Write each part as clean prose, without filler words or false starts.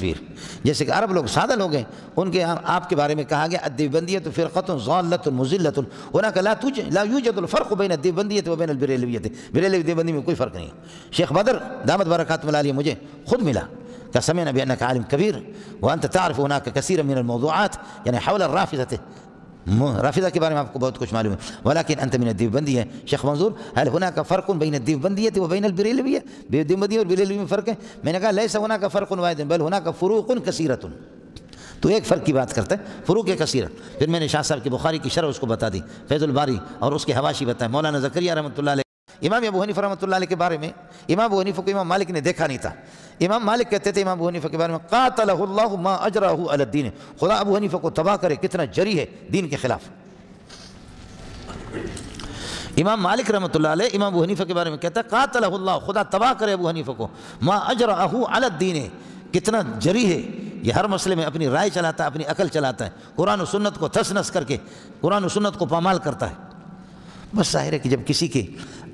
تصویر، جیسے کہ عرب لوگ سادہ لوگ ہیں، ان کے آپ کے بارے میں کہا گیا الدیوبندیۃ فرقۃ ضالۃ مضلۃ ہناک لا یوجد الفرق بین الدیوبندیۃ و بین البریلویۃ، بریلوی دیوبندی میں کوئی فرق نہیں ہے۔ شیخ بدر دامت برکاتہ اللہ علیہ مجھے خود ملا کہ سمعنا بأنك عالم كبير وأنت تعرف هناك كثيرا من الموضوعات يعني حول الرافضة، رافضة کے بارے میں آپ کو بہت کچھ معلوم ہے، ولكن أنت من الدیوبندیہ۔ شیخ منظور هل هناك فرق بين الدیوبندیة وبين البریلویة؟ دیوبندی اور بریلوی میں فرق ہے؟ میں نے کہا ليس هناك فرق واحد بل هناك فروق كثيرة۔ تو ایک فرق کی بات کرتا ہے، فروق کثیرہ۔ پھر میں نے شاہ صاحب کی بخاری کی شرح اس کو بتا دی، فیض الباری اور اس کے حواشی بتائے، مولانا زکریا رحمۃ اللہ علیہ۔ امام ابو حنیفہ رحمۃ اللہ علیہ کے بارے میں، امام ابو حنیفہ کو امام مالک نے دیکھا نہیں تھا۔ امام مالک کہتے تھے امام ابو حنیفہ کے بارے میں قاتلہ اللہ ما اجرہ علی الدین، خدا ابو حنیفہ کو تباہ کرے، کتنا جری ہے دین کے خلاف۔ امام مالک رحمۃ اللہ علیہ امام ابو حنیفہ کے بارے میں کہتا ہے قاتلہ اللہ، خدا تباہ کرے ابو حنیفہ کو، ما اجرہ علی الدین، کتنا جری ہے، یہ ہر مسئلے میں اپنی رائے چلاتا ہے، اپنی عقل چلاتا ہے، قرآن و سنت کو تھس نس کر کے قرآن و سنت کو پامال کرتا ہے۔ بس ظاہر ہے کہ جب کسی کے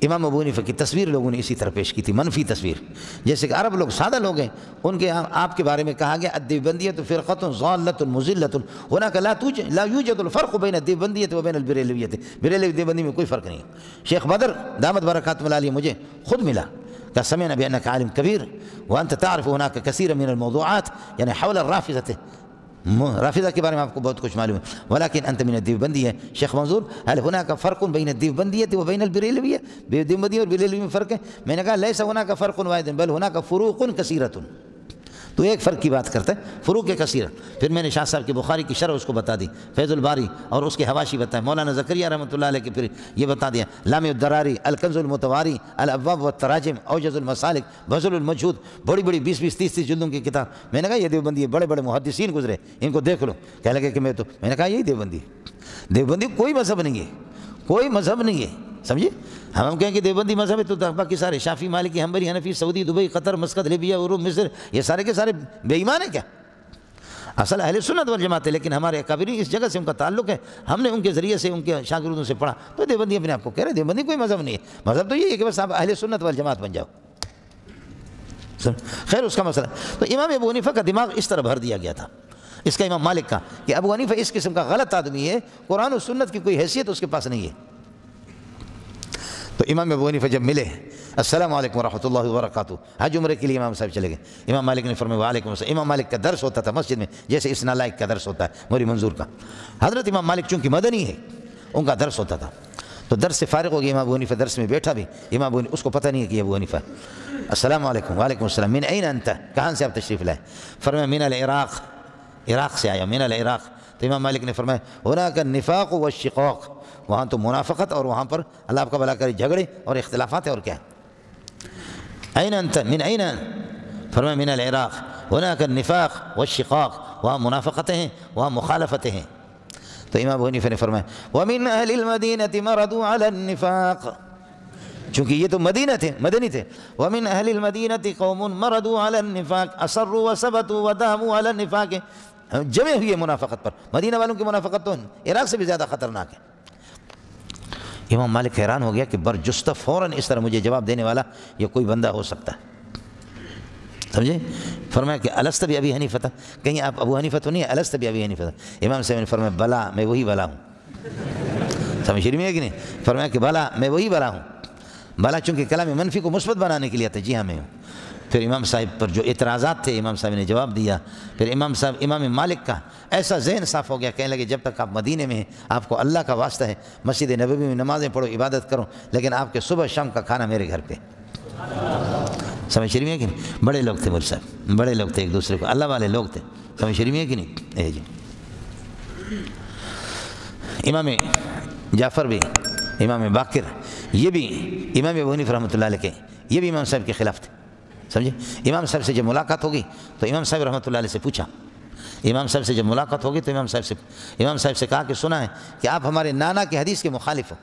امام ابو حنیفہ کی تصویر لوگوں نے اسی طرح پیش کی تھی، منفی تصویر، جیسے کہ عرب لوگ سادہ لوگ ہیں، ان کے آپ کے بارے میں کہا گیا الدیوبندیۃ فرقۃ ضالۃ مضلۃ ہناک لا یوجد الفرق بین الدیوبندیۃ و بین البریلویۃ، بریلوی دیوبندی میں کوئی فرق نہیں ہے۔ شیخ بدر دامت برکاتہ اللہ علیہ مجھے خود ملا کہ سمعنا بأنك عالم كبير وأنت تعرف هناك كثيرا من الموضوعات يعني حول الرافضة، رافضہ کے بارے میں آپ کو بہت کچھ معلوم ہے، ولكن أنت من الدیوبندیہ۔ شیخ منظور هل هناك فرق بين الدیوبندیۃ وبين البریلویۃ، دیوبندی اور بریلوی میں فرق ہے؟ میں نے کہا ليس هناك فرق واحد بل هناك فروق كثيرة۔ تو ایک فرق کی بات کرتا ہے، فروق کثیرہ۔ پھر میں نے شاہ صاحب کی بخاری کی شرح اس کو بتا دی، فیض الباری اور اس کے حواشی بتائے، مولانا زکریا رحمۃ اللہ علیہ کے پھر یہ بتا دیا، لامع الدراری، الکنز المتواری، الابواب والتراجم، اوجز المسالک، بذل المجہود، بڑی بڑی 20-20 30-30 جلدوں کی کتاب۔ میں نے کہا یہ دیوبندی بڑے بڑے محدثین گزرے، ان کو دیکھ لو۔ کہنے لگے کہ میں نے کہا یہی دیوبندی ہے، دیوبندی کوئی مذہب نہیں ہے، کوئی مذہب نہیں ہے، سمجھے؟ ہم کہیں کہ دیوبندی مذہب ہے تو باقی سارے شافعی، مالکی، حنبلی، حنفی، سعودی، دبئی، قطر، مسقط، لیبیا، عروب، مصر، یہ سارے کے سارے بے ایمان ہیں کیا؟ اصل اہل سنت والجماعت ہے، لیکن ہمارے اکابرین اس جگہ سے ان کا تعلق ہے، ہم نے ان کے ذریعے سے ان کے شاگردوں سے پڑھا، تو دیوبندی اپنے آپ کو کہہ رہے دیوبندی کوئی مذہب نہیں ہے، مذہب تو یہ ہے کہ بس آپ اہل سنت والجماعت بن جاؤ۔ خیر اس کا مسئلہ، تو امام ابو حنیفہ کا دماغ اس طرح بھر دیا گیا تھا، اس کا امام مالک کا، کہ ابو حنیفہ اس قسم کا غلط آدمی ہے، قرآن و سنت کی کوئی حیثیت اس کے پاس نہیں ہے۔ تو امام ابو حنیفہ جب ملے، السلام علیکم ورحمۃ اللہ وبرکاتہ، حج عمرے کے لیے امام صاحب چلے گئے، امام مالک نے فرمایا وعلیکم السلام۔ امام مالک کا درس ہوتا تھا مسجد میں، جیسے اس نالائق کا درس ہوتا ہے موری منظور کا۔ حضرت امام مالک چونکہ مدنی ہے، ان کا درس ہوتا تھا، تو درس سے فارغ ہو گیا، امام ابو حنیفہ درس میں بیٹھا بھی، امام ابو حنیفہ اس کو پتہ نہیں ہے کہ ابو حنیفہ ہے۔ السلام علیکم، وعلیکم السلام، من این انت، کہاں سے آپ تشریف لائے؟ فرمایا من العراق، عراق سے آیا، من العراق۔ تو امام مالک نے فرمایا هناك النفاق والشقاق، وہاں تو منافقت اور وہاں پر اللہ آپ کا بھلا کرے جھگڑے اور اختلافات ہے، اور کیا ہے؟ این انت، من این؟ فرمایا من العراق، هناك النفاق والشقاق، وہاں منافقتیں ہیں، وہاں مخالفتیں ہیں۔ تو امام ابو حنیفہ نے فرمایا ومن اہل المدینہ مردوا علی النفاق، چونکہ یہ تو مدینہ تھے، مدنی تھے، ومن اہل المدینہ قوم مردوا علی النفاق اصروا وثبتوا وداموا علی النفاق، جمے ہوئے منافقت پر۔ مدینہ والوں کی منافقت تو عراق سے بھی زیادہ خطرناک ہے۔ امام مالک حیران ہو گیا کہ برجستہ فوراً اس طرح مجھے جواب دینے والا یہ کوئی بندہ ہو سکتا ہے، سمجھے؟ فرمایا کہ الست بابی حنیفہ، کہیں آپ ابو حنیفہ تو نہیں ہے، الست بابی حنیفہ؟ امام صاحب نے فرمایا بلا، میں وہی بلا ہوں۔ سمجھ رہی ہے کہ نہیں؟ فرمایا کہ بلا، میں وہی بلا ہوں۔ بلا چونکہ کلام منفی کو مثبت بنانے کے لیے تھا، جی ہاں میں ہوں۔ پھر امام صاحب پر جو اعتراضات تھے امام صاحب نے جواب دیا۔ پھر امام مالک کا ایسا ذہن صاف ہو گیا، کہنے لگے جب تک آپ مدینے میں ہیں، آپ کو اللہ کا واسطہ ہے، مسجد نبوی میں نمازیں پڑھو، عبادت کرو، لیکن آپ کے صبح شام کا کھانا میرے گھر پہ۔ سمجھ رہی ہے کہ نہیں؟ بڑے لوگ تھے مول صاحب، بڑے لوگ تھے، ایک دوسرے کو اللہ والے لوگ تھے، سمجھ رہی ہے کہ نہیں؟ جی امام جعفر بھی، امام باقر، یہ بھی امام ابو حنیفہ رحمۃ اللہ علیہ کے، یہ بھی امام صاحب کے خلاف تھے، سمجھے؟ امام صاحب سے جب ملاقات ہوگی تو امام صاحب رحمۃ اللہ علیہ سے پوچھا، امام صاحب سے جب ملاقات ہوگی تو امام صاحب سے کہا کہ سنا ہے کہ آپ ہمارے نانا کی حدیث کے مخالف ہو،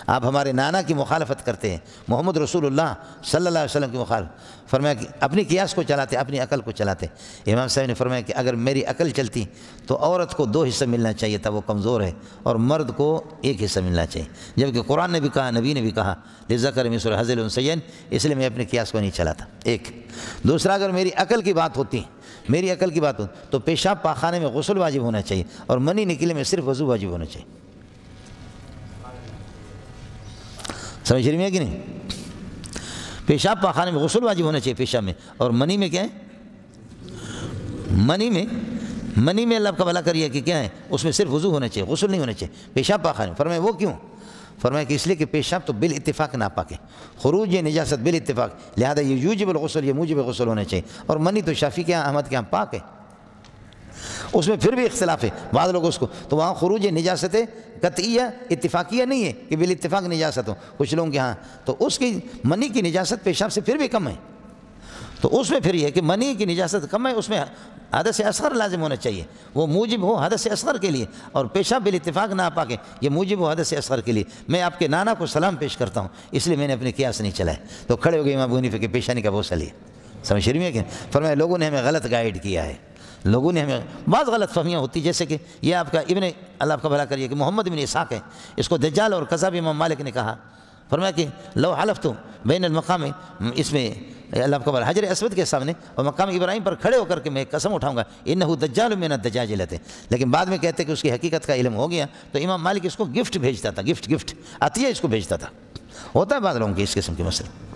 آپ ہمارے نانا کی مخالفت کرتے ہیں، محمد رسول اللہ صلی اللہ علیہ وسلم کی مخالف۔ فرمایا کہ اپنی قیاس کو چلاتے، اپنی عقل کو چلاتے۔ امام صاحب نے فرمایا کہ اگر میری عقل چلتی تو عورت کو 2 حصہ ملنا چاہیے تھا، وہ کمزور ہے، اور مرد کو 1 حصہ ملنا چاہیے، جبکہ قرآن نے بھی کہا، نبی نے بھی کہا للذکر مثل حظ الانثیین، اس لیے میں اپنے قیاس کو نہیں چلاتا۔ ایک دوسرا، اگر میری عقل کی بات ہوتی میری عقل کی بات ہو تو پیشاب پاخانے میں غسل واجب ہونا چاہیے اور منی نکلے میں صرف وضو واجب ہونا چاہیے. سمجھ رہی ہے کہ نہیں؟ پیشاب پاخانے میں غسل واجب ہونا چاہیے پیشاب میں، اور منی میں کیا ہے؟ منی میں اللہ کا بھلا کریے کہ کیا ہے، اس میں صرف وضو ہونا چاہیے، غسل نہیں ہونا چاہیے پیشاب پاخانے. فرمایا وہ کیوں؟ فرمایا کہ اس لیے کہ پیشاب تو بالاتفاق ناپاک ہے، خروج نجاست بالاتفاق، لہذا یہ یوجب الغسل، یہ موجب غسل ہونا چاہیے. اور منی تو شافعی کے یہاں، احمد کے یہاں پاک ہے. اس میں پھر بھی اختلاف ہے، بعض لوگ اس کو تو وہاں خروج نجاست قطعیہ اتفاقیہ نہیں ہے کہ بالاتفاق نجاست ہو، کچھ لوگوں کے ہاں تو اس کی منی کی نجاست پیشاب سے پھر بھی کم ہے. تو اس میں پھر یہ ہے کہ منی کی نجاست کم ہے، اس میں حدث اصغر لازم ہونا چاہیے، وہ موجب ہو حدث اصغر کے لیے، اور پیشاب بالاتفاق ناپاک ہے، یہ موجب ہو حدث اصغر کے لیے. میں آپ کے نانا کو سلام پیش کرتا ہوں، اس لیے میں نے اپنے قیاس نہیں چلائے. تو کھڑے ہو گئے امام ابو حنیفہ کے پیشانی کا بوسہ لیا. سمجھ رہی ہے کہ فرمایا لوگوں نے ہمیں غلط گائیڈ کیا ہے، لوگوں نے ہمیں بعض غلط فہمیاں ہوتی، جیسے کہ یہ آپ کا اللہ آپ کا بھلا کریے کہ محمد بن اسحاق ہے، اس کو دجال اور کذاب امام مالک نے کہا. فرمایا کہ لو حلفت بین المقام، اس میں اللہ آپ کا بھلا حجر اسود کے سامنے اور مقام ابراہیم پر کھڑے ہو کر کے میں قسم اٹھاؤں گا انہ دجال من الدجاجلۃ. لیکن بعد میں کہتے کہ اس کی حقیقت کا علم ہو گیا تو امام مالک اس کو گفٹ بھیجتا تھا، گفٹ عطیہ اس کو بھیجتا تھا. ہوتا ہے بعض لوگوں کے اس قسم کے مسئلے.